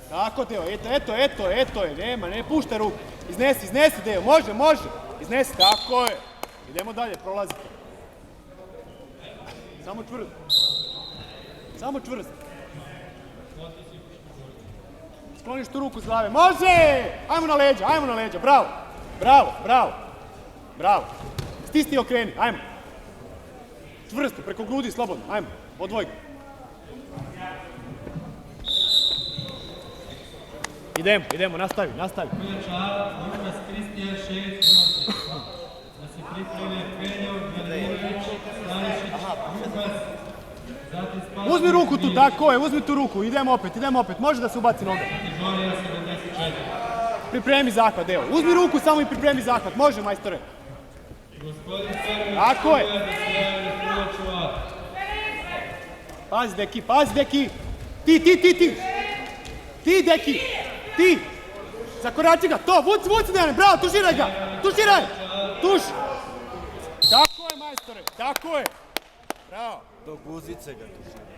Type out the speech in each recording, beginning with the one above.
Tako, Deo, eto je, nema, ne puštaj ruku. Iznesi, Deo, može. Iznesi, tako je. Idemo dalje, prolazite. Samo čvrst. Skloniš tu ruku s glave, može! Ajmo na leđa, bravo. Stisni i okreni, ajmo. Čvrsto, preko grudi, slobodno, ajmo, odvoj ga. Idemo, nastavi. Uzmi ruku tu, tako je, uzmi tu ruku, idemo opet, može da se ubaci noga. Pripremi zahvat, Deo, uzmi ruku samo i pripremi zahvat, može, majstore. Tako je. Pazi, Deki. Ti, Deki, ti. Zakorači ga, to, vuci, Dejane, bravo, tužiraj ga. Tuži. Tako je, majstore, tako je. Bravo. Do guzice ga tužiraj.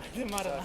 Ajde, Mara,